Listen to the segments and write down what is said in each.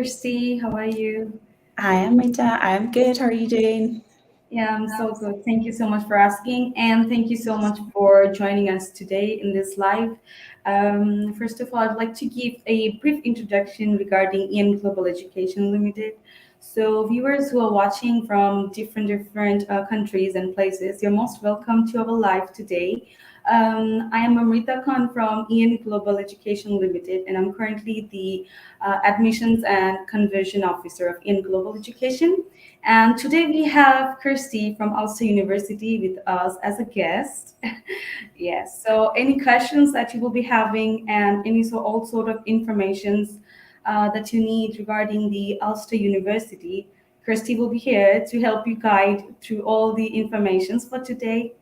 Kirsty. How are you? Hi, Amrita. I'm good. How are you doing? Yeah, I'm so good. Thank you so much for asking, and thank you so much for joining us today in this live. First of all, I'd like to give a brief introduction regarding IN Global Education Limited. So, viewers who are watching from different countries and places, you're most welcome to our live today. I am Amrita Khan from IN Global Education Limited, and I'm currently the Admissions and Conversion Officer of IN Global Education. And today we have Kirsty from Ulster University with us as a guest. Yes. So any questions that you will be having and any all sort of informations that you need regarding the Ulster University, Kirsty will be here to help you guide through all the informations for today.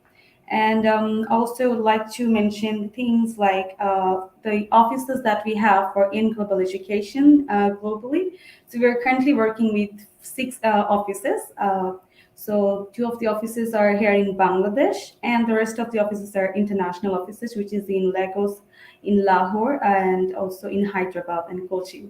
And also would like to mention things like the offices that we have for in global education globally. So we're currently working with six offices. So two of the offices are here in Bangladesh, and the rest of the offices are international offices, which is in Lagos, in Lahore, and also in Hyderabad and Kochi.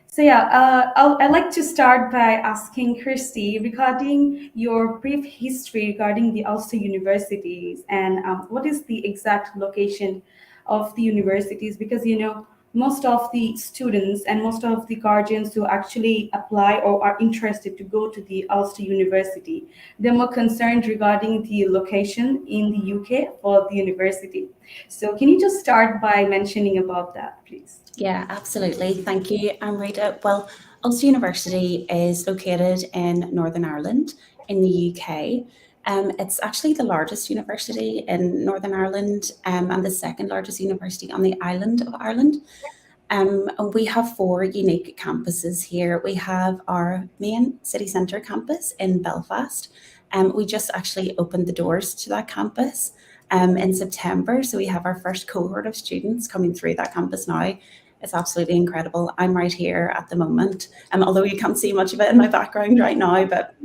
So yeah, I'd like to start by asking Kirsty regarding your brief history regarding the Ulster universities and what is the exact location of the universities? Because most of the students and most of the guardians who actually apply or are interested to go to the Ulster University, they're more concerned regarding the location in the UK for the university. So can you just start by mentioning about that, please? Yeah, absolutely. Thank you, Amrita. Well, Ulster University is located in Northern Ireland in the UK. It's actually the largest university in Northern Ireland and the second largest university on the island of Ireland. And we have four unique campuses here. We have our main city centre campus in Belfast. We just actually opened the doors to that campus in September. So we have our first cohort of students coming through that campus now. It's absolutely incredible. I'm right here at the moment, although you can't see much of it in my background right now, but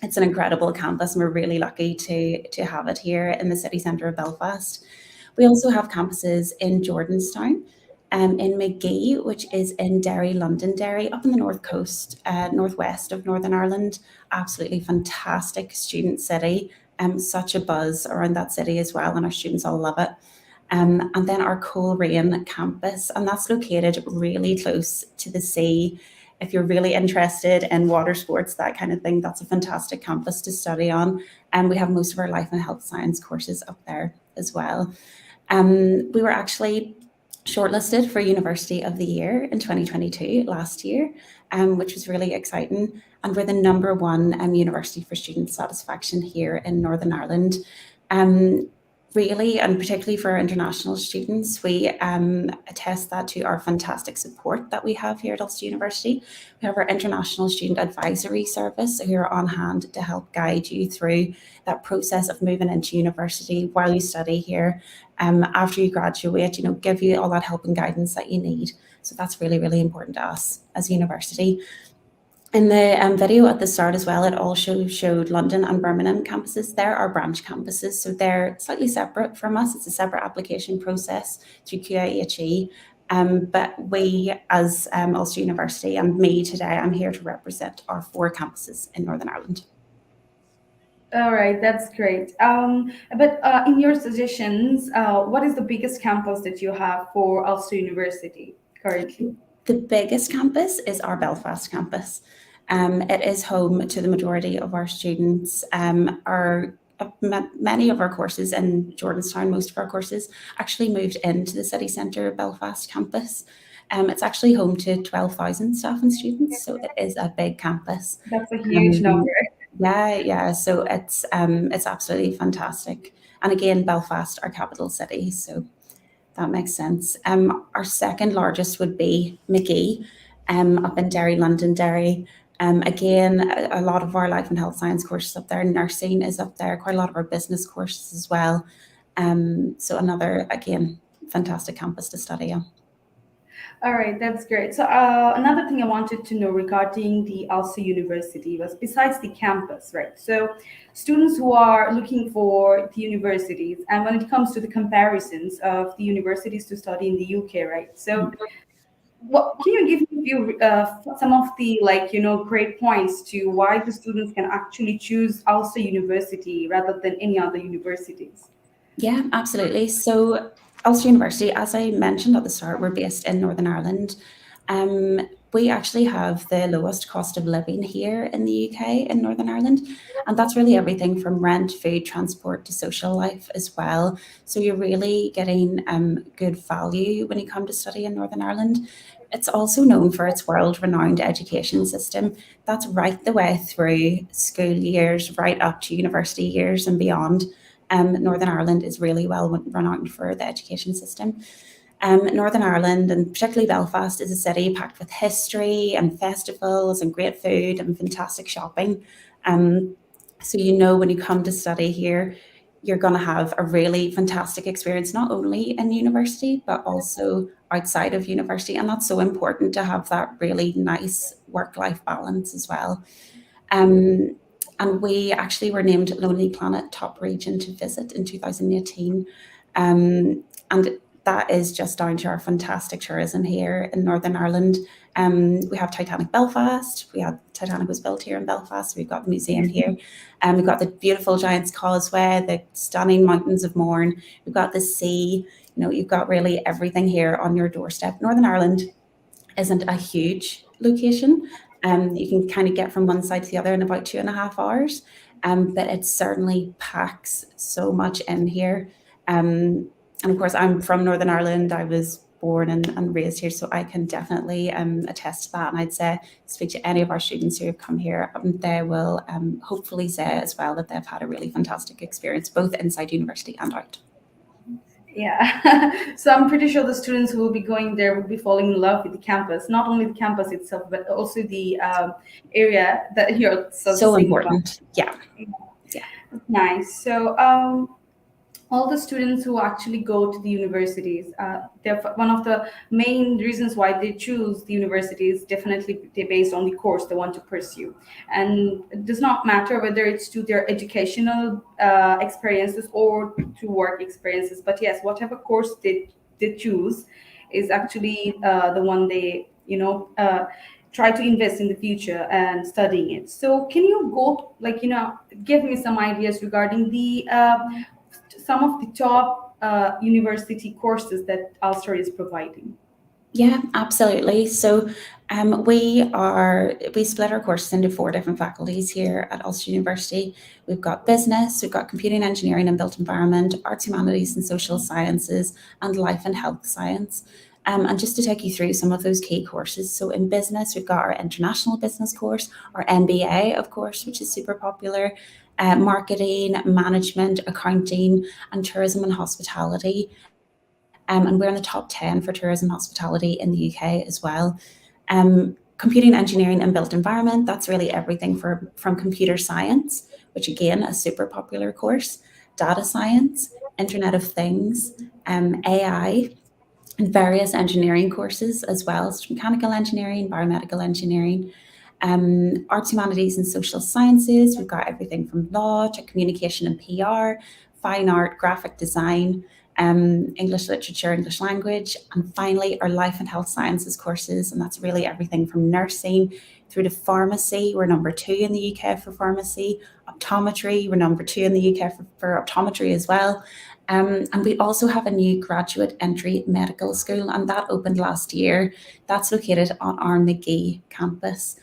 it's an incredible campus and we're really lucky to have it here in the city centre of Belfast. We also have campuses in Jordanstown, in Magee, which is in Derry, Londonderry, up in the north coast, northwest of Northern Ireland. Absolutely fantastic student city. Such a buzz around that city as well, and our students all love it. And then our Coleraine campus, and that's located really close to the sea. If you're really interested in water sports, that kind of thing, that's a fantastic campus to study on. And we have most of our life and health science courses up there as well. We were actually shortlisted for University of the Year in 2022 last year, which was really exciting. And we're the number one university for student satisfaction here in Northern Ireland. Really, and particularly for our international students, we attest that to our fantastic support that we have here at Ulster University. We have our International Student Advisory Service who are on hand to help guide you through that process of moving into university while you study here. After you graduate, give you all that help and guidance that you need. So that's really, really important to us as a university. In the video at the start as well, it also showed London and Birmingham campuses. They're our branch campuses, so they're slightly separate from us. It's a separate application process through QIHE. But we, as Ulster University, and me today, I'm here to represent our four campuses in Northern Ireland. All right, that's great. But in your suggestions, what is the biggest campus that you have for Ulster University currently? The biggest campus is our Belfast campus. It is home to the majority of our students. Many of our courses in Jordanstown, most of our courses, actually moved into the city centre Belfast campus. It's actually home to 12,000 staff and students, so it is a big campus. That's a huge number. Yeah. So it's absolutely fantastic. And again, Belfast, our capital city, so that makes sense. Our second largest would be Magee, up in Derry, Londonderry. Again, a lot of our life and health science courses up there. Nursing is up there. Quite a lot of our business courses as well. So another, again, fantastic campus to study on. All right, that's great. So another thing I wanted to know regarding the Ulster University was besides the campus, right? So students who are looking for the universities, and when it comes to the comparisons of the universities to study in the UK, right? So what can you give me a few, some of the great points to why the students can actually choose Ulster University rather than any other universities? Yeah, absolutely. So, Ulster University, as I mentioned at the start, we're based in Northern Ireland. Um, we actually have the lowest cost of living here in the UK in Northern Ireland. And that's really everything from rent, food, transport to social life as well. So, you're really getting good value when you come to study in Northern Ireland. It's also known for its world renowned education system. That's right the way through school years, right up to university years and beyond. Northern Ireland is really well renowned for the education system. Northern Ireland, and particularly Belfast, is a city packed with history and festivals and great food and fantastic shopping. Um, so, when you come to study here, you're going to have a really fantastic experience, not only in university, but also outside of university. And that's so important to have that really nice work life balance as well. Um, and we actually were named Lonely Planet top region to visit in 2018. And that is just down to our fantastic tourism here in Northern Ireland. We have Titanic Belfast. Titanic was built here in Belfast. We've got the museum here. We've got the beautiful Giant's Causeway, the stunning mountains of Mourne. We've got the sea. You've got really everything here on your doorstep. Northern Ireland isn't a huge location. You can kind of get from one side to the other in about 2.5 hours. But it certainly packs so much in here. And of course, I'm from Northern Ireland. I was born and raised here, so I can definitely attest to that. And I'd say, speak to any of our students who have come here, they will hopefully say as well that they've had a really fantastic experience, both inside university and out. Yeah. So I'm pretty sure the students who will be going there will be falling in love with the campus, not only the campus itself, but also the area that you're So saying about. important. Yeah. Yeah. Nice. So all the students who actually go to the universities, one of the main reasons why they choose the university is definitely based on the course they want to pursue. And it does not matter whether it's to their educational experiences or to work experiences. But yes, whatever course they choose is actually the one they, try to invest in the future and studying it. So can you go, give me some ideas regarding the some of the top university courses that Ulster is providing? Yeah, absolutely. So we split our courses into 4 different faculties here at Ulster University. We've got business, we've got computing engineering and built environment, arts, humanities and social sciences, and life and health science. And just to take you through some of those key courses. So in business, we've got our international business course, our MBA, of course, which is super popular, marketing, management, accounting, and tourism and hospitality. And we're in the top 10 for tourism and hospitality in the UK as well. Computing engineering and built environment, that's really everything from computer science, which again, a super popular course, data science, Internet of Things, AI, and various engineering courses as well, so mechanical engineering, biomedical engineering, arts, humanities, and social sciences. We've got everything from law to communication and PR, fine art, graphic design, English literature, English language, and finally our life and health sciences courses. And that's really everything from nursing through to pharmacy. We're number 2 in the UK for pharmacy. Optometry, we're number 2 in the UK for optometry as well. And we also have a new graduate entry medical school, and that opened last year. That's located on our McGee campus.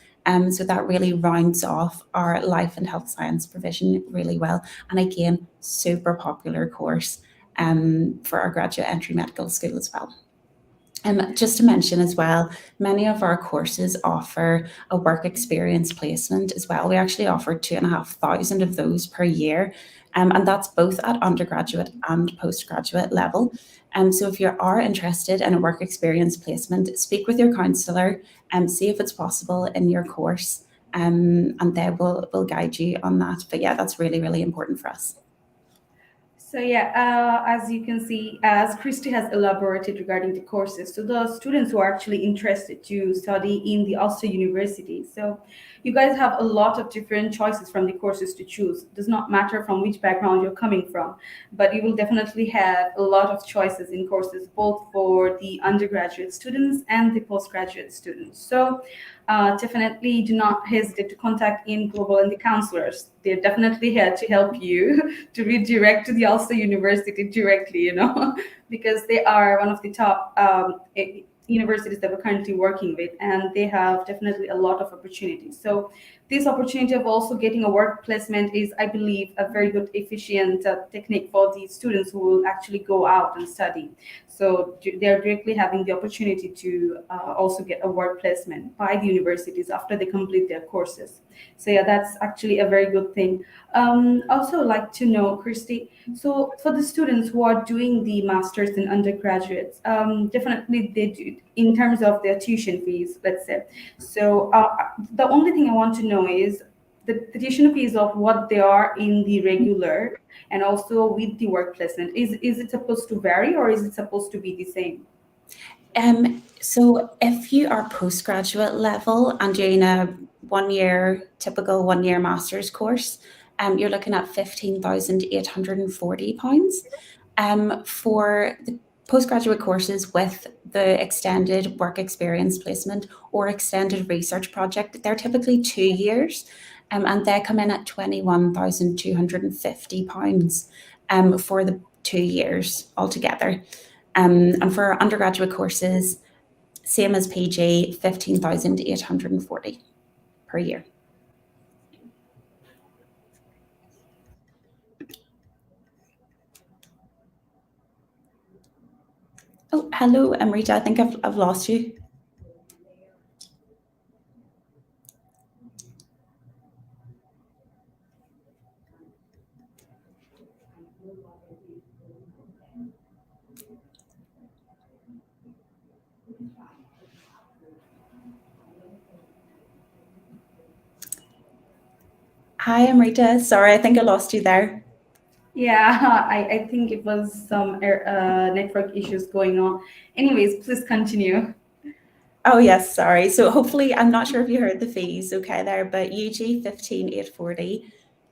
So that really rounds off our life and health science provision really well. And again, super popular course for our graduate entry medical school as well. Just to mention as well, many of our courses offer a work experience placement as well. We actually offer 2,500 of those per year, and that's both at undergraduate and postgraduate level. So if you are interested in a work experience placement, speak with your counsellor and see if it's possible in your course, and they will guide you on that. But yeah, that's really, really important for us. So yeah, as you can see, as Christy has elaborated regarding the courses, so the students who are actually interested to study in the Ulster University, so you guys have a lot of different choices from the courses to choose. Does not matter from which background you're coming from, but you will definitely have a lot of choices in courses, both for the undergraduate students and the postgraduate students. So definitely do not hesitate to contact in Global and the counselors. They're definitely here to help you to redirect to the Ulster University directly, because they are one of the top universities that we're currently working with, and they have definitely a lot of opportunities. So this opportunity of also getting a work placement is, I believe, a very good, efficient technique for the students who will actually go out and study. So they're directly having the opportunity to also get a work placement by the universities after they complete their courses. So yeah, that's actually a very good thing. Also like to know, Christy, so for the students who are doing the masters and undergraduates, definitely they do in terms of their tuition fees, let's say. So the only thing I want to know is the tuition fees of what they are in the regular and also with the work placement. Is it supposed to vary or is it supposed to be the same? So if you are postgraduate level and you're in a typical 1 year master's course, you're looking at £15,840. For the postgraduate courses with the extended work experience placement or extended research project, they're typically 2 years, and they come in at £21,250 for the 2 years altogether. And for undergraduate courses, same as PG, 15,840 per year. Oh, hello, Amrita. I think I've lost you. Hi, Amrita. Sorry, I think I lost you there. Yeah, I think it was some network issues going on. Anyways, please continue. Oh, yes, sorry. So hopefully, I'm not sure if you heard the fees okay there, but UG 15,840,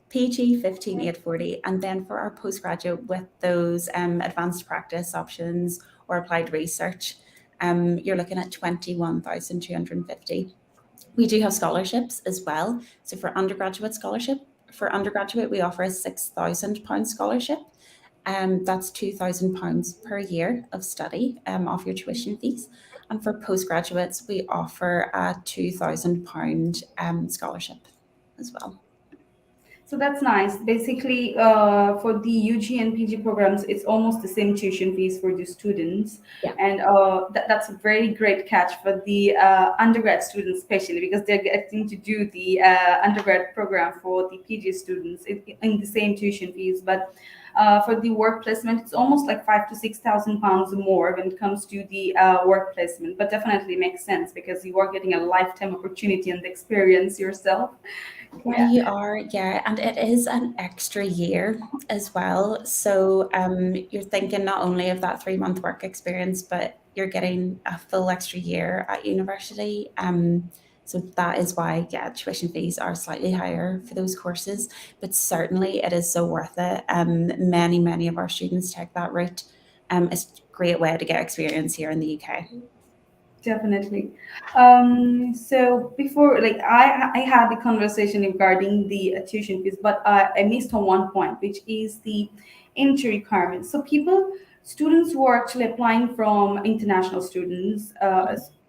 PG 15,840, and then for our postgraduate with those advanced practice options or applied research, you're looking at 21,250. We do have scholarships as well. So for undergraduate, we offer a £6,000 scholarship. That's £2,000 per year of study off your tuition fees. And for postgraduates, we offer a £2,000 scholarship as well. So that's nice. Basically, for the UG and PG programs, it's almost the same tuition fees for the students, Yeah. and that's a very great catch for the undergrad students, especially because they're getting to do the undergrad program for the PG students in the same tuition fees. But for the work placement, it's almost like £5,000 to £6,000 more when it comes to the work placement. But definitely makes sense because you are getting a lifetime opportunity and experience yourself. Yeah, Yeah. you are, yeah, and it is an extra year as well. So you're thinking not only of that 3 month work experience, but you're getting a full extra year at university. So that is why, yeah, tuition fees are slightly higher for those courses, but certainly it is so worth it. Many of our students take that route. It's a great way to get experience here in the UK. Definitely. So before, like, I had the conversation regarding the tuition fees, but I missed on one point, which is the entry requirements. So students who are actually applying from international students,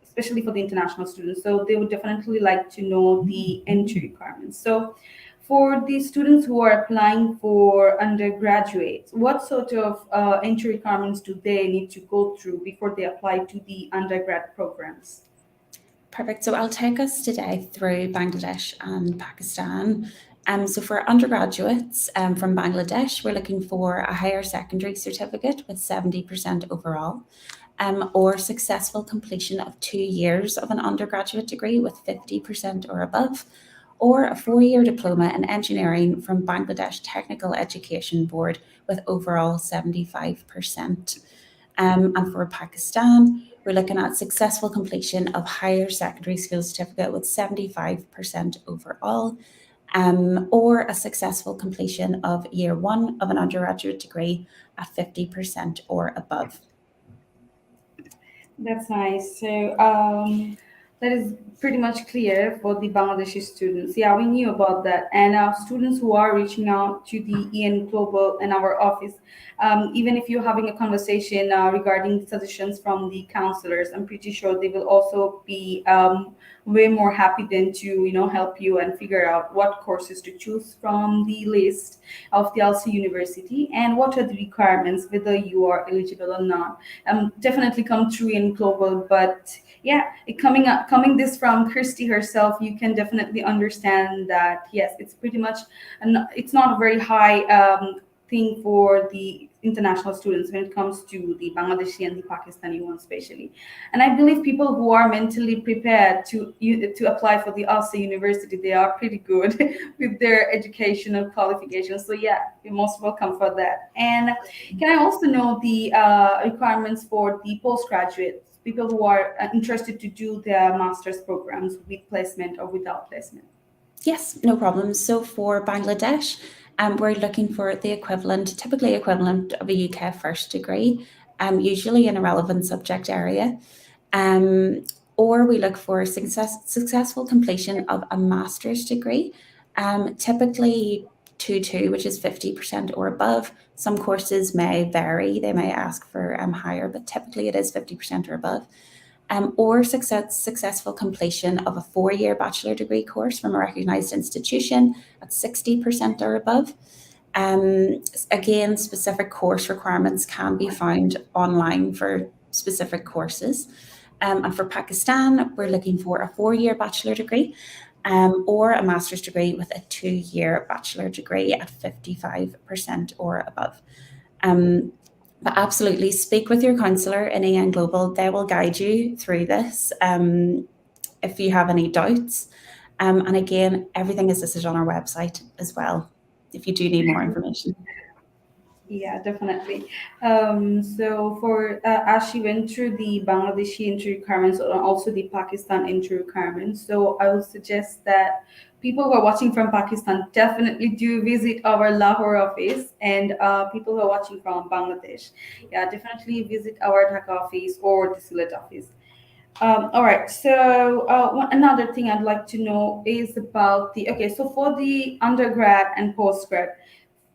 especially for the international students, so they would definitely like to know the entry requirements. So for the students who are applying for undergraduates, what sort of entry requirements do they need to go through before they apply to the undergrad programs? Perfect. So I'll take us today through Bangladesh and Pakistan. So for undergraduates from Bangladesh, we're looking for a higher secondary certificate with 70% overall, or successful completion of 2 years of an undergraduate degree with 50% or above, or a 4-year diploma in engineering from Bangladesh Technical Education Board with overall 75%. And for Pakistan, we're looking at successful completion of higher secondary school certificate with 75% overall, or a successful completion of year 1 of an undergraduate degree at 50% or above. That's nice. So that is pretty much clear for the Bangladeshi students. Yeah, we knew about that. And our students who are reaching out to the EN Global in our office, even if you're having a conversation regarding suggestions from the counselors, I'm pretty sure they will also be way more happy than to help you and figure out what courses to choose from the list of the Ulster University and what are the requirements, whether you are eligible or not. Definitely come through in global, but yeah, coming this from Christy herself, you can definitely understand that yes, it's pretty much it's not a very high thing for the international students when it comes to the Bangladeshi and the Pakistani ones especially. And I believe people who are mentally prepared to apply for the Ulster University, they are pretty good with their educational qualifications. So yeah, you're most welcome for that. And can I also know the requirements for the postgraduates, people who are interested to do their master's programs with placement or without placement? Yes, no problem. So for Bangladesh, we're looking for the equivalent, typically equivalent of a UK first degree, usually in a relevant subject area. Or we look for successful completion of a master's degree, typically 2-2, which is 50% or above. Some courses may vary, they may ask for higher, but typically it is 50% or above. Or successful completion of a 4-year bachelor degree course from a recognised institution at 60% or above. Again, specific course requirements can be found online for specific courses. And for Pakistan, we're looking for a 4-year bachelor degree or a master's degree with a 2-year bachelor degree at 55% or above. But absolutely speak with your counsellor in EN Global. They will guide you through this if you have any doubts. And again, everything is listed on our website as well if you do need more information. Yeah, definitely. So for as she went through the Bangladeshi entry requirements and also the Pakistan entry requirements, so I would suggest that people who are watching from Pakistan definitely do visit our Lahore office, and people who are watching from Bangladesh, yeah, definitely visit our Dhaka office or the Sylhet office. All right. So another thing I'd like to know is about the okay. So for the undergrad and postgrad,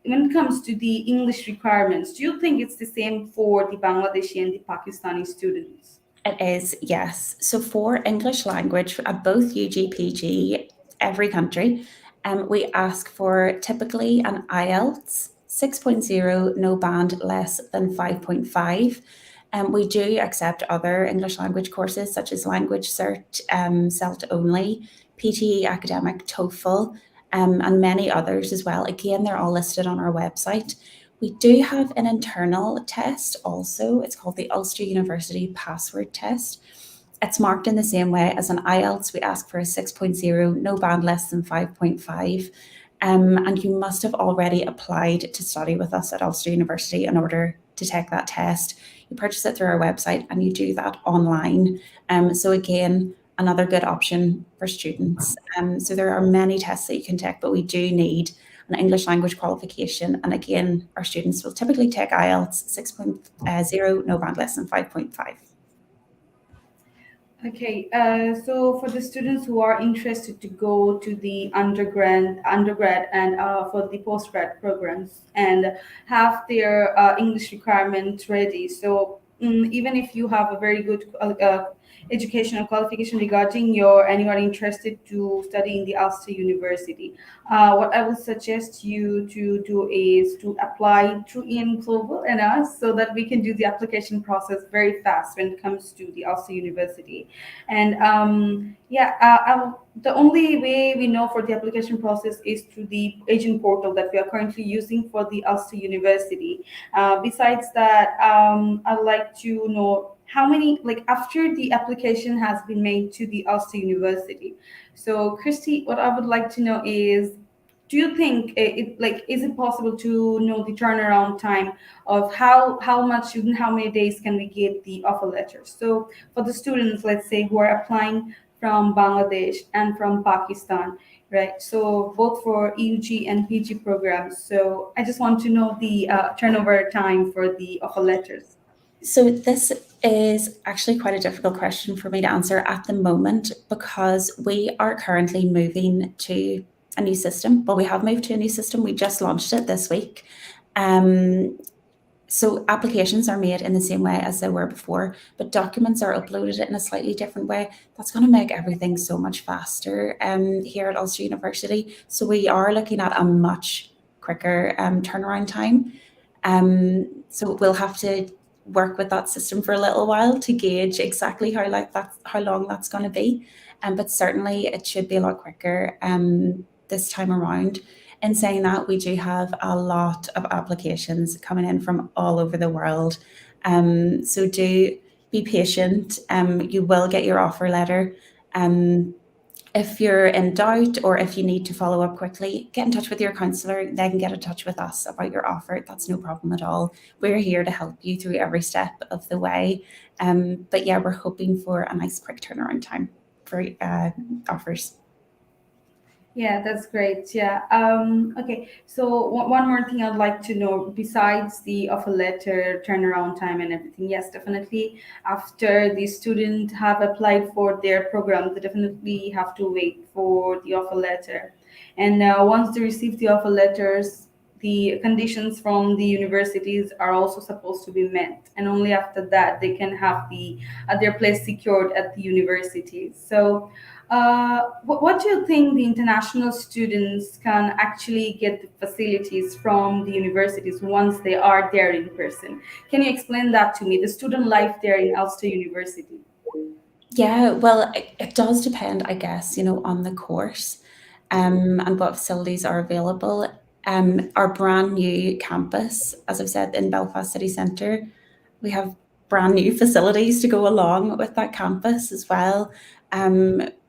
when it comes to the English requirements, do you think it's the same for the Bangladeshi and the Pakistani students? It is, yes. So for English language at both UGPG, every country, we ask for typically an IELTS 6.0, no band less than 5.5. We do accept other English language courses such as Language Cert, CELT only, PTE Academic, TOEFL, and many others as well. Again, they're all listed on our website. We do have an internal test also. It's called the Ulster University Password Test. It's marked in the same way as an IELTS. We ask for a 6.0, no band less than 5.5. And you must have already applied to study with us at Ulster University in order to take that test. You purchase it through our website and you do that online. So again, another good option for students. So there are many tests that you can take, but we do need an English language qualification. And again, our students will typically take IELTS 6.0, no band less than 5.5. Okay, so for the students who are interested to go to the undergrad and for the postgrad programs and have their English requirement ready, so even if you have a very good educational qualification regarding your and you are interested to study in the Ulster University, what I would suggest you to do is to apply through EN Global and us so that we can do the application process very fast when it comes to the Ulster University. And yeah, the only way we know for the application process is through the agent portal that we are currently using for the Ulster University. Besides that, I'd like to know, how many, like after the application has been made to the Ulster University. So Christy, what I would like to know is, do you think like is it possible to know the turnaround time of how much and how many days can we get the offer letter? So for the students, let's say, who are applying from Bangladesh and from Pakistan, right? So both for EUG and PG programs. So I just want to know the turnover time for the offer letters. So this is actually quite a difficult question for me to answer at the moment because we are currently moving to a new system. Well, we have moved to a new system. We just launched it this week. So applications are made in the same way as they were before, but documents are uploaded in a slightly different way. That's going to make everything so much faster here at Ulster University. So we are looking at a much quicker turnaround time. So we'll have to work with that system for a little while to gauge exactly how long that's going to be. But certainly it should be a lot quicker this time around. In saying that, we do have a lot of applications coming in from all over the world. So do be patient. You will get your offer letter. If you're in doubt or if you need to follow up quickly, get in touch with your counsellor. They can get in touch with us about your offer. That's no problem at all. We're here to help you through every step of the way. But yeah, we're hoping for a nice quick turnaround time for offers. Yeah, that's great. Yeah. Okay. So one more thing I'd like to know besides the offer letter turnaround time and everything. Yes, definitely. After the student have applied for their program, they definitely have to wait for the offer letter. And once they receive the offer letters, the conditions from the universities are also supposed to be met, and only after that they can have their place secured at the universities. So what do you think the international students can actually get the facilities from the universities once they are there in person? Can you explain that to me, the student life there in Ulster University? Yeah, well, it does depend, I guess, on the course and what facilities are available. Our brand new campus, as I've said, in Belfast City Centre, we have brand new facilities to go along with that campus as well,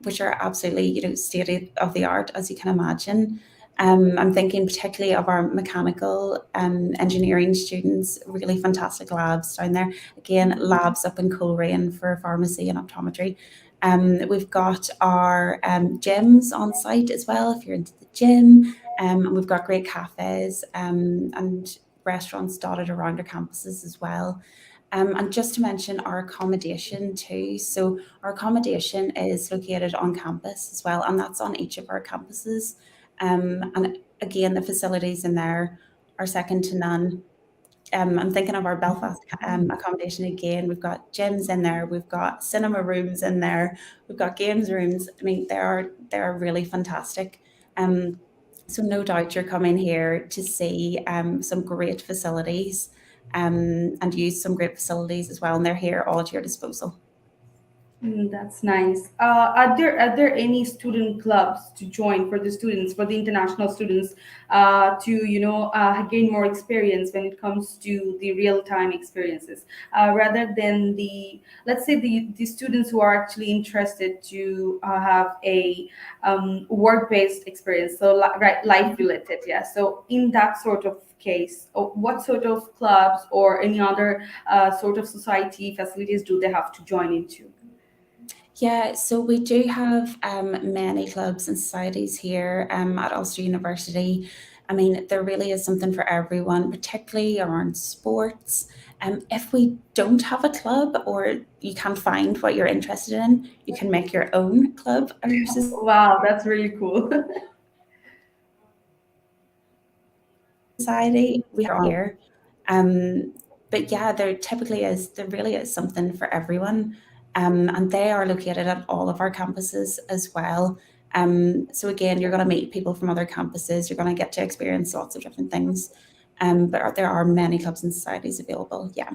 which are absolutely, state of the art, as you can imagine. I'm thinking particularly of our mechanical engineering students, really fantastic labs down there. Again, labs up in Coleraine for pharmacy and optometry. We've got our gyms on site as well, if you're into the gym. And we've got great cafes and restaurants dotted around our campuses as well. And just to mention our accommodation too. So our accommodation is located on campus as well, and that's on each of our campuses. And again, the facilities in there are second to none. I'm thinking of our Belfast accommodation again. We've got gyms in there, we've got cinema rooms in there, we've got games rooms. I mean, they're really fantastic. So no doubt you're coming here to see some great facilities and use some great facilities as well, and they're here all at your disposal. That's nice. Are there any student clubs to join for the students, for the international students, to gain more experience when it comes to the real time experiences, rather than the, let's say, the students who are actually interested to have a work based experience, so right, life related, yeah. So in that sort of case, what sort of clubs or any other sort of society facilities do they have to join into? Yeah, so we do have many clubs and societies here at Ulster University. I mean, there really is something for everyone, particularly around sports. If we don't have a club or you can't find what you're interested in, you can make your own club of your Wow, that's really cool. society. We are here. Um, but yeah, there really is something for everyone. And they are located at all of our campuses as well. So again, you're going to meet people from other campuses. You're going to get to experience lots of different things. But there are many clubs and societies available. Yeah.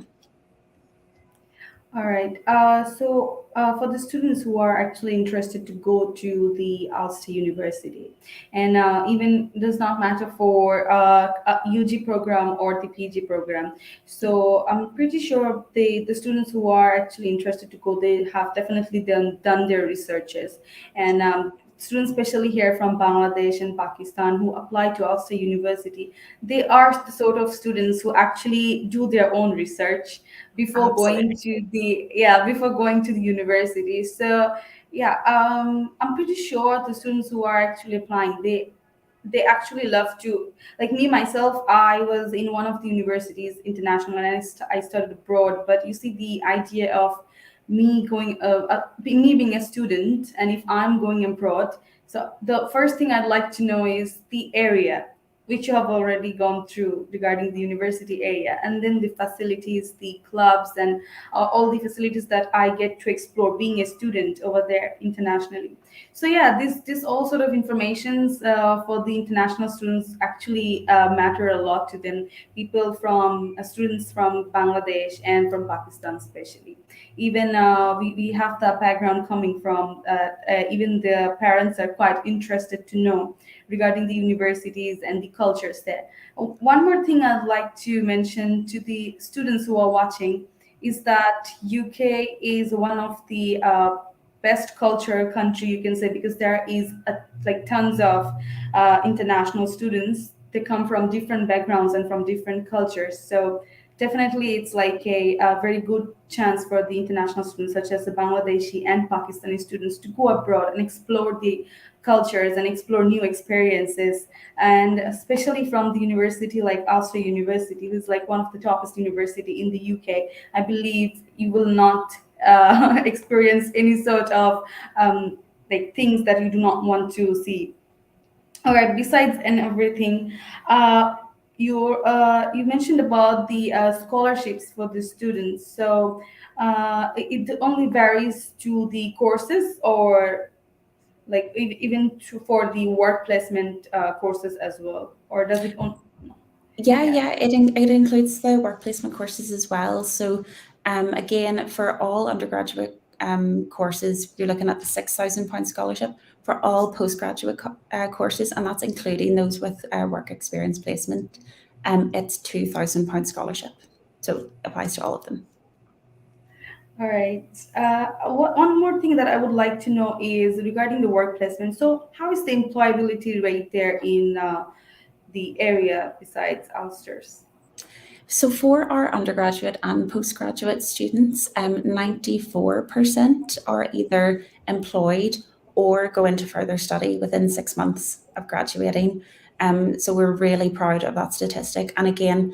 All right. For the students who are actually interested to go to the Ulster University, and even does not matter for a UG program or the PG program. So I'm pretty sure the students who are actually interested to go, they have definitely done their researches, and students, especially here from Bangladesh and Pakistan, who apply to Ulster University, they are the sort of students who actually do their own research before going Absolutely. to the before going to the university. So yeah, I'm pretty sure the students who are actually applying, they actually love to, like me myself, I was in one of the universities international, and I studied abroad. But you see, the idea of me going me being a student, and if I'm going abroad, so the first thing I'd like to know is the area which you have already gone through regarding the university area, and then the facilities, the clubs, and all the facilities that I get to explore being a student over there internationally. So yeah, this all sort of informations for the international students actually matter a lot to them. People from students from Bangladesh and from Pakistan especially. Even we have the background coming from even the parents are quite interested to know regarding the universities and the cultures there. One more thing I'd like to mention to the students who are watching is that UK is one of the best cultural country, you can say, because there is like tons of international students. They come from different backgrounds and from different cultures. So definitely it's like a very good chance for the international students, such as the Bangladeshi and Pakistani students, to go abroad and explore the cultures and explore new experiences. And especially from the university like Ulster University, who's like one of the toppest university in the UK, I believe you will not experience any sort of like things that you do not want to see. All right. Besides and everything, uh, you mentioned about the scholarships for the students. So it only varies to the courses, or like even for the work placement courses as well, or does it on? Yeah, Yeah. yeah, it includes the work placement courses as well. So, again, for all undergraduate courses, you're looking at the £6,000 scholarship. For all postgraduate courses, and that's including those with work experience placement, it's £2,000 scholarship. So it applies to all of them. All right. One more thing that I would like to know is regarding the work placement. So, how is the employability rate there in the area besides Ulster's? So for our undergraduate and postgraduate students, 94% are either employed or go into further study within 6 months of graduating. So we're really proud of that statistic. And again,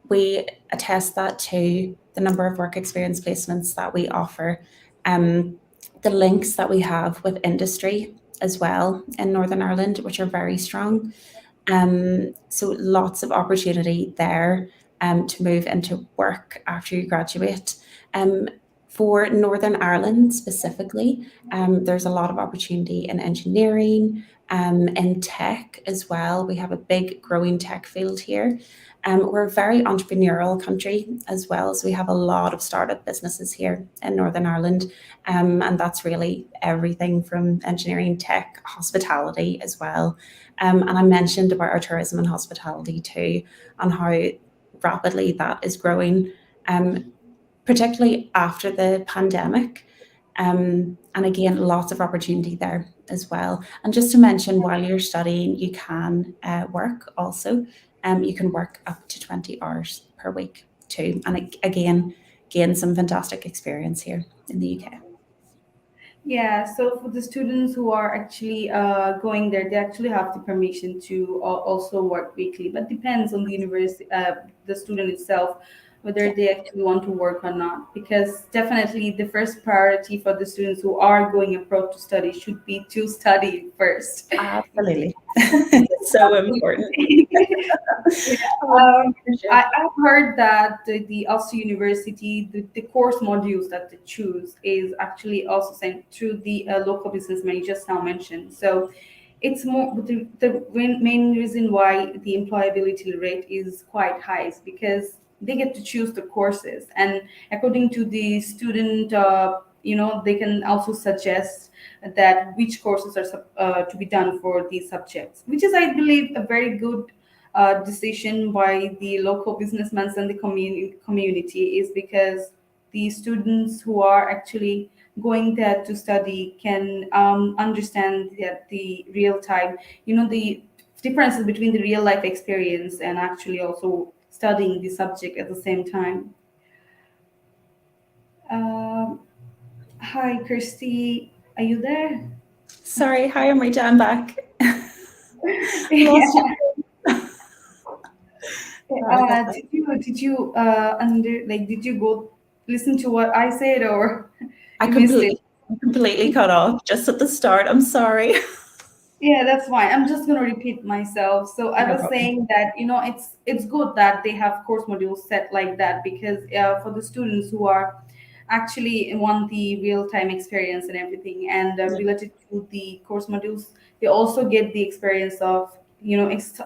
we attest that to the number of work experience placements that we offer, the links that we have with industry as well in Northern Ireland, which are very strong. So lots of opportunity there to move into work after you graduate. Um, for Northern Ireland specifically, there's a lot of opportunity in engineering, in tech as well. We have a big growing tech field here. We're a very entrepreneurial country as well, so we have a lot of startup businesses here in Northern Ireland, and that's really everything from engineering, tech, hospitality as well. And I mentioned about our tourism and hospitality too, and how rapidly that is growing, particularly after the pandemic. And again, lots of opportunity there as well. And just to mention, while you're studying, you can work also. You can work up to 20 hours per week too. And again, gain some fantastic experience here in the UK. Yeah, so for the students who are actually going there, they actually have the permission to also work weekly, but depends on the university, the student itself, whether Yeah, they actually want to work or not. Because definitely the first priority for the students who are going abroad to study should be to study first. absolutely. So important. Yeah, For sure. I've heard that the Ulster University, the course modules that they choose is actually also sent through the local businessman you just now mentioned. So it's more the main reason why the employability rate is quite high is because they get to choose the courses, and according to the student, they can also suggest that which courses are to be done for these subjects, which is, I believe, a very good decision by the local businessmen and the community, is because the students who are actually going there to study can understand that the real time, the differences between the real life experience and actually also studying the subject at the same time. Um Hi, Kirsty. Are you there? Sorry, hi, Amrita, I'm back. Yeah. Lost you. Sorry about that. Did you go listen to what I said, or I you missed it? completely cut off just at the start. I'm sorry. Yeah, that's fine. I'm just gonna repeat myself. So I No was problem. saying that it's good that they have course modules set like that, because for the students who are actually want the real time experience and everything, and Yeah. related to the course modules, they also get the experience of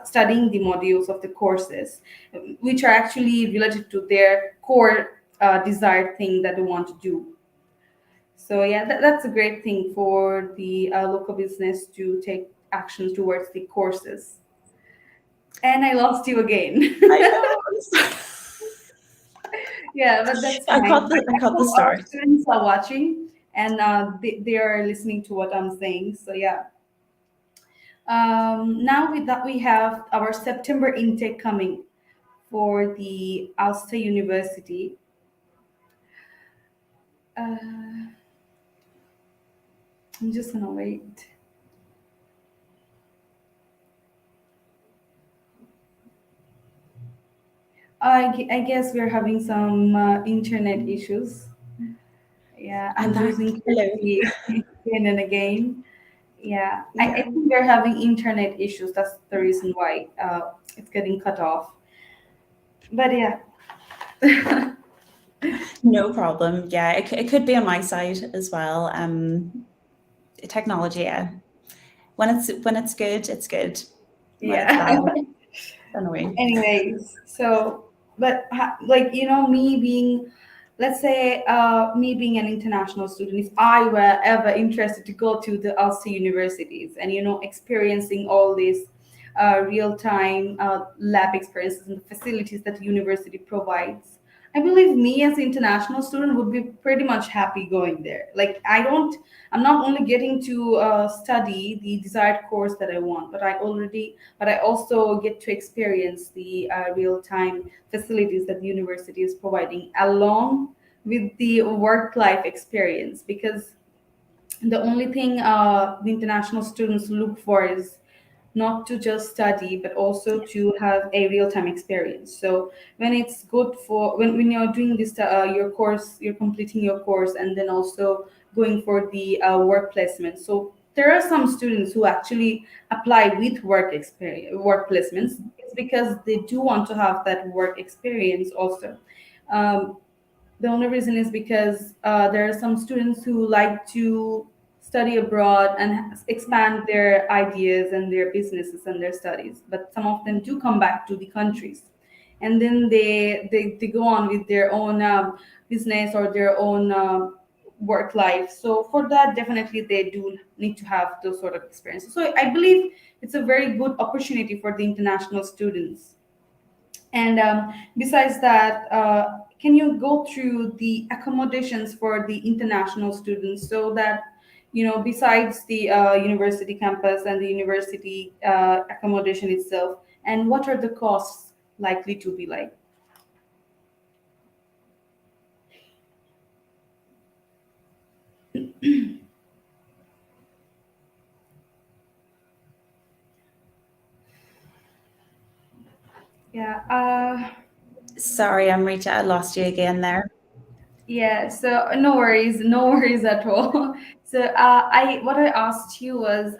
studying the modules of the courses, which are actually related to their core desired thing that they want to do. So yeah, that's a great thing for the local business to take actions towards the courses. And I lost you again. I know. I'm sorry. Yeah, but that's I fine. caught the I I caught the hope our start. students are watching, and they are listening to what I'm saying. So yeah. Now with that, we have our September intake coming for the Ulster University. I'm just gonna wait. I guess we're having some internet issues. Yeah, I'm I'm back. losing Hello. Kirsty again and again. Yeah, I Yeah. think we're having internet issues. That's the reason why it's getting cut off. But yeah, No problem. Yeah, it could be on my side as well. Technology, yeah. When it's good, it's good. When it's yeah. bad, annoying. Anyways, so but like me being, let's say me being an international student, if I were ever interested to go to the Ulster universities and experiencing all these real time lab experiences and the facilities that the university provides, I believe me as an international student would be pretty much happy going there. Like I'm not only getting to study the desired course that I want, but I also get to experience the real time facilities that the university is providing, along with the work life experience. Because the only thing the international students look for is not to just study, but also to have a real-time experience. So when it's good for when you're doing this your course, you're completing your course, and then also going for the work placement. So there are some students who actually apply with work placements. It's because they do want to have that work experience also. um, the only reason is because there are some students who like to study abroad and expand their ideas and their businesses and their studies. But some of them do come back to the countries, and then they go on with their own business or their own work life. So for that, definitely they do need to have those sort of experiences. So I believe it's a very good opportunity for the international students. And besides that, can you go through the accommodations for the international students, so that, besides the university campus and the university accommodation itself, and what are the costs likely to be like? Yeah. Sorry, Amrita, I lost you again there. Yeah, so no worries, no worries at all. So I what I asked you was,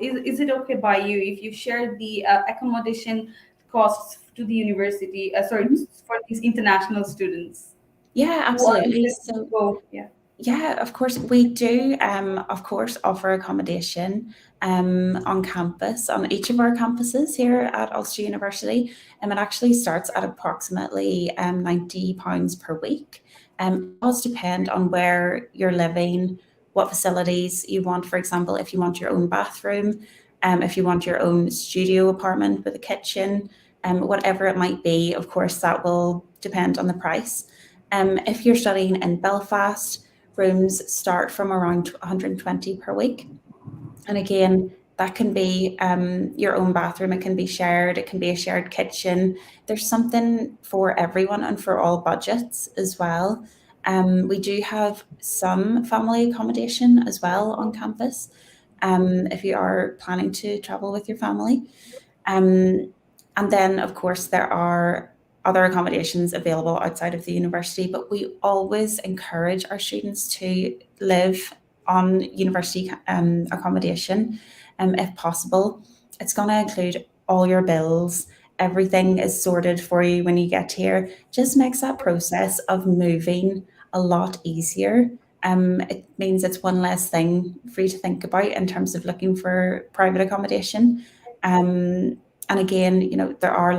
is it okay by you if you share the accommodation costs to the university? Sorry, Mhm. for these international students Yeah, who are absolutely. interested to So go. Yeah. Yeah, of course, we do, of course, offer accommodation on campus, on each of our campuses here at Ulster University. It actually starts at approximately £90 per week. It does depend on where you're living, what facilities you want. For example, if you want your own bathroom, if you want your own studio apartment with a kitchen, whatever it might be, of course, that will depend on the price. If you're studying in Belfast, rooms start from around 120 per week. And again, that can be your own bathroom, it can be shared, it can be a shared kitchen. There's something for everyone and for all budgets as well. We do have some family accommodation as well on campus if you are planning to travel with your family. Um, and then, of course, there are other accommodations available outside of the university, but we always encourage our students to live on university accommodation if possible. It's going to include all your bills, everything is sorted for you when you get here. Just makes that process of moving a lot easier. It means it's one less thing for you to think about in terms of looking for private accommodation. Um, and again, there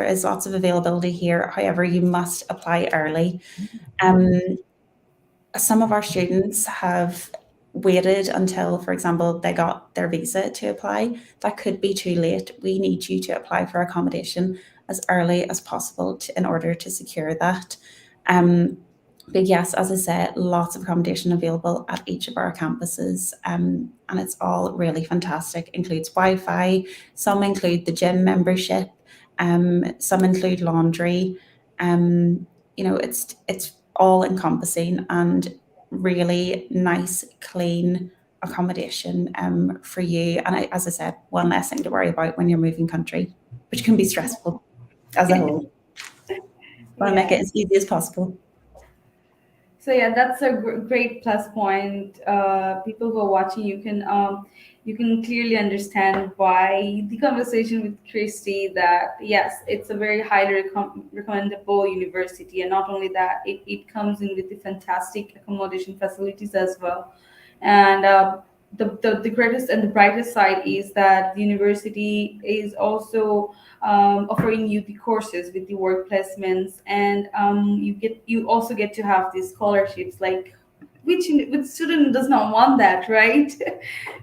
is lots of availability here. However, you must apply early. Um, some of our students have waited until, for example, they got their visa to apply. That could be too late. We need you to apply for accommodation as early as possible in order to secure that. Um, but yes, as I said, lots of accommodation available at each of our campuses, and it's all really fantastic. Includes Wi-Fi, some include the gym membership, some include laundry. It's all encompassing and really nice, clean accommodation for you. And as I said, one less thing to worry about when you're moving country, which can be stressful as a whole. Want to make it Yeah. as easy as possible. So yeah, that's a great plus point. People who are watching, you can clearly understand why the conversation with Christy that yes, it's a very highly recommendable university, and not only that, it comes in with the fantastic accommodation facilities as well. And the greatest and the brightest side is that the university is also offering you the courses with the work placements, and you also get to have these scholarships, like which student does not want that, right?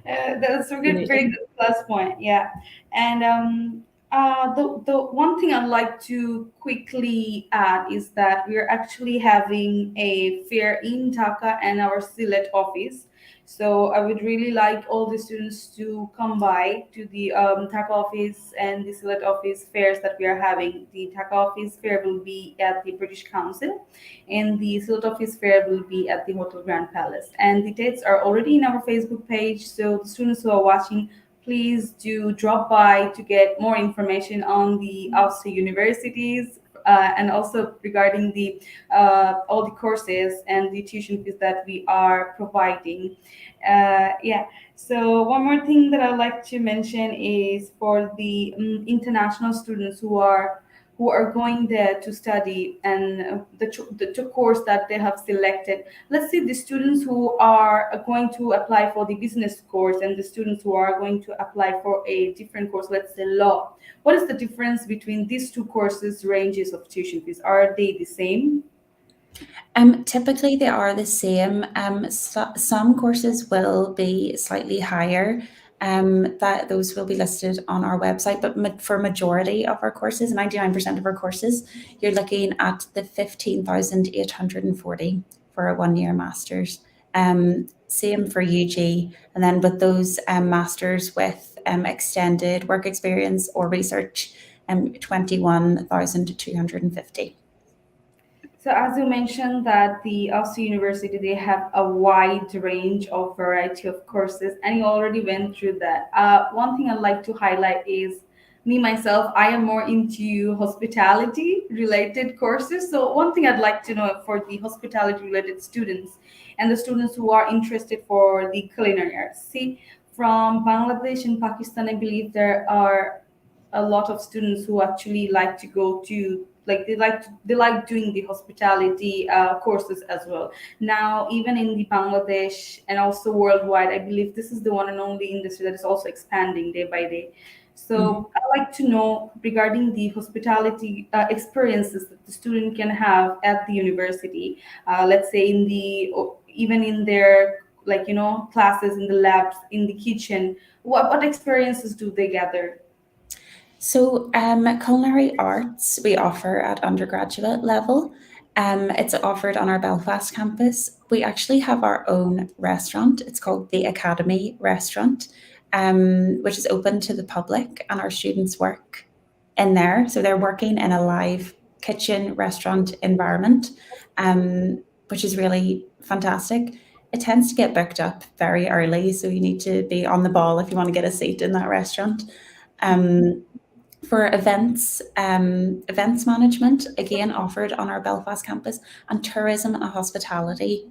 That's a good, very Absolutely. good plus point. Yeah. And the one thing I'd like to quickly add is that we're actually having a fair in Dhaka and our Sylhet office. So I would really like all the students to come by to the Dhaka office and the Sylhet office fairs that we are having. The Dhaka office fair will be at the British Council, and the Sylhet office fair will be at the Hotel Grand Palace. And the dates are already in our Facebook page. So the students who are watching, please do drop by to get more information on the Ulster universities, and also regarding the all the courses and the tuition fees that we are providing. Yeah. So one more thing that I'd like to mention is for the international students who are going there to study, and the course that they have selected. Let's say the students who are going to apply for the business course and the students who are going to apply for a different course, let's say law. What is the difference between these two courses ranges of tuition fees? Are they the same? Typically, they are the same. Some courses will be slightly higher. That those will be listed on our website, but for majority of our courses, 99% of our courses, you're looking at the 15,840 for a 1 year master's. Same for UG, and then with those masters with extended work experience or research, 21,250. So as you mentioned that the Ulster University, they have a wide range of variety of courses, and you already went through that. One thing I'd like to highlight is me myself. I am more into hospitality related courses. So one thing I'd like to know for the hospitality related students and the students who are interested for the culinary arts. See, from Bangladesh and Pakistan, I believe there are a lot of students who actually like to go to like they like doing the hospitality courses as well. Now, even in the Bangladesh and also worldwide, I believe this is the one and only industry that is also expanding day by day. Mhm. So I'd like to know regarding the hospitality experiences that the student can have at the university. Let's say in the even in their, like, classes, in the labs, in the kitchen. What experiences do they gather? So, culinary arts we offer at undergraduate level. It's offered on our Belfast campus. We actually have our own restaurant. It's called the Academy Restaurant, which is open to the public, and our students work in there. So they're working in a live kitchen restaurant environment, which is really fantastic. It tends to get booked up very early, so you need to be on the ball if you want to get a seat in that restaurant. Um, for events management, again offered on our Belfast campus, and tourism and hospitality,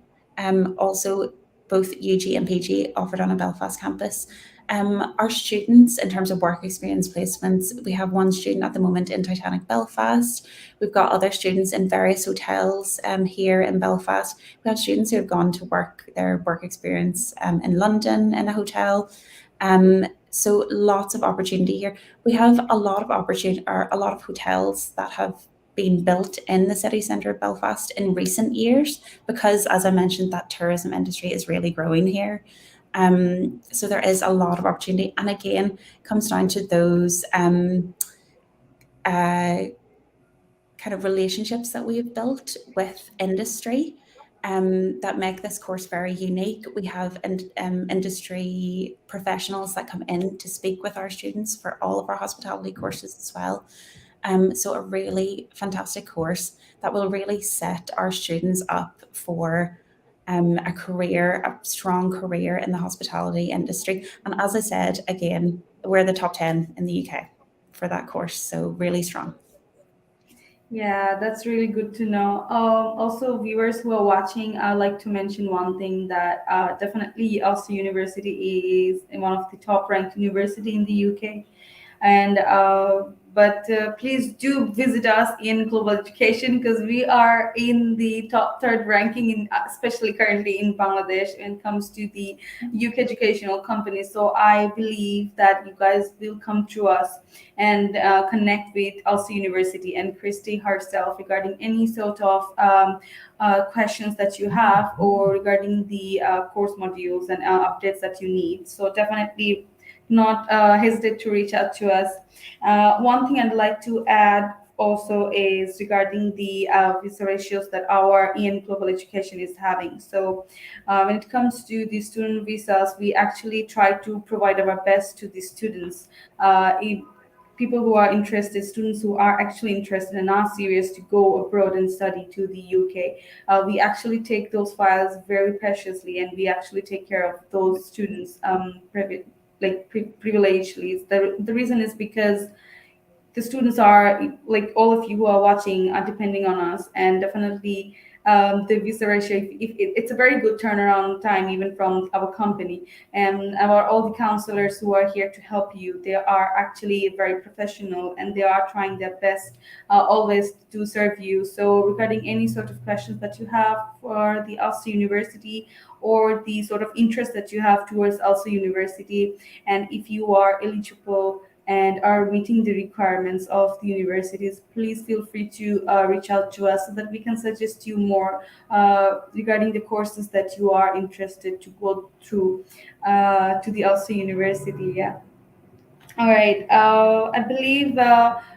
also both UG and PG offered on a Belfast campus. Our students, in terms of work experience placements, we have one student at the moment in Titanic Belfast. We've got other students in various hotels here in Belfast. We have students who have gone to work their work experience in London in a hotel. So lots of opportunity here. We have a lot of opportunity, or a lot of hotels that have been built in the city centre of Belfast in recent years, because, as I mentioned, that tourism industry is really growing here. So there is a lot of opportunity, and again, comes down to those uh, kind of relationships that we have built with industry, that make this course very unique. We have industry professionals that come in to speak with our students for all of our hospitality courses as well. So a really fantastic course that will really set our students up for a career, a strong career in the hospitality industry. And as I said, again, we're the top 10 in the UK for that course, so really strong. Yeah, that's really good to know. Also, viewers who are watching, I'd like to mention one thing that definitely Ulster University is one of the top ranked university in the UK. And but please do visit us in global education, because we are in the top third ranking in, especially currently in Bangladesh, when it comes to the UK educational companies. So I believe that you guys will come to us and connect with Ulster University and Christy herself regarding any sort of questions that you have, or regarding the course modules and updates that you need. So definitely not hesitate to reach out to us. One thing I'd like to add also is regarding the visa ratios that our EN Global Education is having. So when it comes to the student visas, we actually try to provide our best to the students. People who are interested, students who are actually interested and are serious to go abroad and study to the UK, we actually take those files very preciously, and we actually take care of those students privilegedly. The reason is because the students are, like, all of you who are watching are depending on us, and definitely the visa ratio, it's a very good turnaround time even from our company, and our all the counselors who are here to help you, they are actually very professional, and they are trying their best always to serve you. So regarding any sort of questions that you have for the Ulster University, or the sort of interest that you have towards Ulster University, and if you are eligible and are meeting the requirements of the universities, please feel free to reach out to us, so that we can suggest you more regarding the courses that you are interested to go through to the Ulster University. Yeah. All right. I believe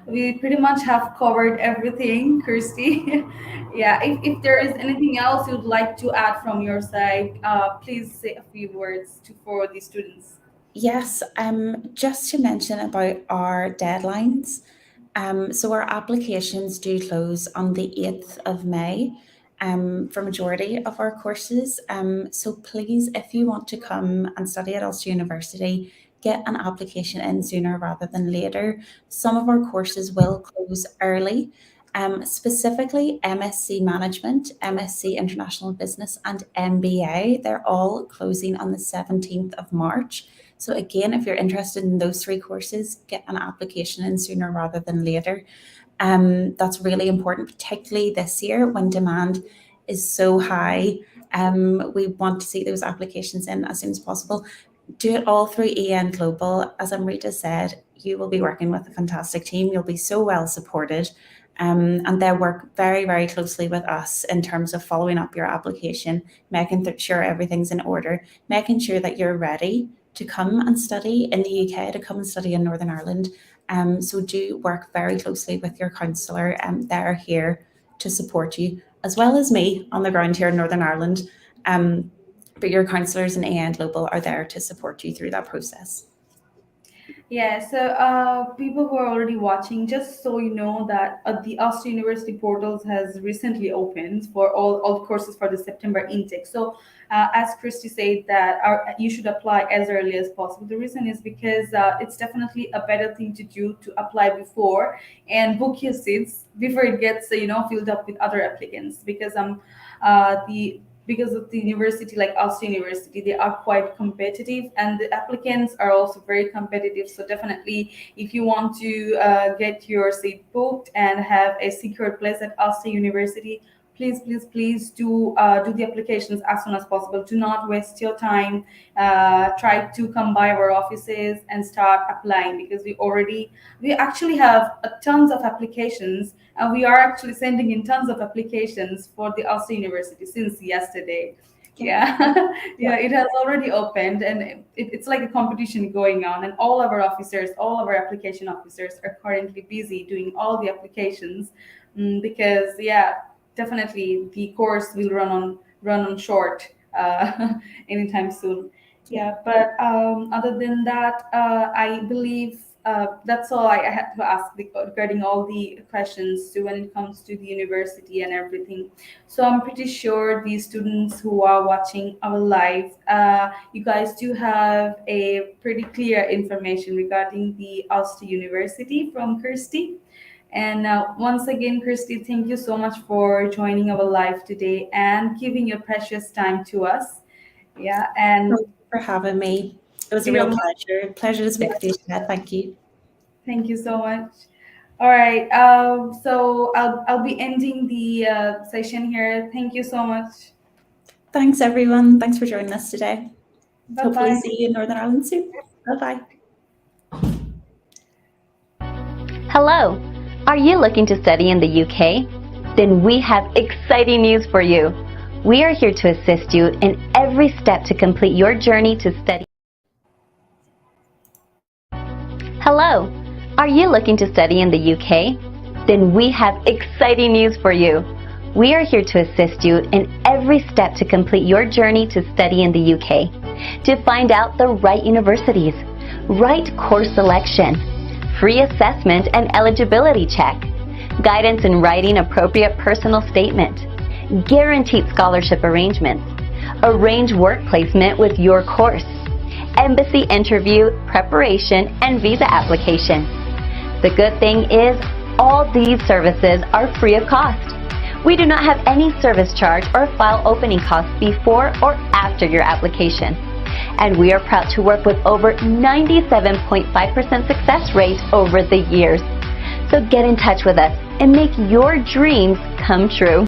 we pretty much have covered everything, Kirsty. Yeah. If there is anything else you'd like to add from your side, please say a few words for the students. Yes, just to mention about our deadlines. So our applications do close on the 8th of May, for majority of our courses. So please, if you want to come and study at Ulster University, get an application in sooner rather than later. Some of our courses will close early. Specifically MSc Management, MSc International Business, and MBA, they're all closing on the 17th of March. So again, if you're interested in those three courses, get an application in sooner rather than later. That's really important, particularly this year when demand is so high. We want to see those applications in as soon as possible. Do it all through EN Global. As Amrita said, you will be working with a fantastic team. You'll be so well supported. And they work very, very closely with us in terms of following up your application, making sure everything's in order, making sure that you're ready to come and study in the UK, to come and study in Northern Ireland. So do work very closely with your counsellor. They're here to support you, as well as me on the ground here in Northern Ireland. But your counsellors in EN Global are there to support you through that process. Yeah, so people who are already watching, just so you know that the Ulster University portals has recently opened for all courses for the September intake. So as Christy said, that you should apply as early as possible. The reason is because it's definitely a better thing to do to apply before and book your seats before it gets filled up with other applicants, because because of the university like Ulster University, they are quite competitive and the applicants are also very competitive. So definitely, if you want to get your seat booked and have a secure place at Ulster University, please do the applications as soon as possible. Do not waste your time. Try to come by our offices and start applying, because we actually have tons of applications, and we are actually sending in tons of applications for the Ulster University since yesterday. Yeah. Yeah, it has already opened, and it's like a competition going on, and all our application officers are currently busy doing all the applications, because definitely the course will run on short anytime soon. Yeah, but other than that, I believe that's all I had to ask regarding all the questions when it comes to the university and everything. So I'm pretty sure the students who are watching our live, you guys do have a pretty clear information regarding the Ulster University from Kirsty. And once again, Kirsty, thank you so much for joining our live today and giving your precious time to us. Yeah, and Thank you for having me. It was a real pleasure. Pleasure to speak with you, Sylhet. Thank you. thank you so much. All right, so I'll be ending the session here. Thank you so much. Thanks, everyone. Thanks for joining us today. Bye Hopefully bye. see you in Northern Ireland soon. Bye-bye. Hello! Are you looking to study in the UK? Then we have exciting news for you. We are here to assist you in every step to complete your journey to study. Hello! Are you looking to study in the UK? Then we have exciting news for you. We are here to assist you in every step to complete your journey to study in the UK. To find out the right universities, right course selection, free assessment and eligibility check, guidance in writing appropriate personal statement, guaranteed scholarship arrangements, arrange work placement with your course, embassy interview, preparation, and visa application. The good thing is, all these services are free of cost. We do not have any service charge or file opening costs before or after your application. And we are proud to work with over 97.5% success rate over the years. So get in touch with us and make your dreams come true.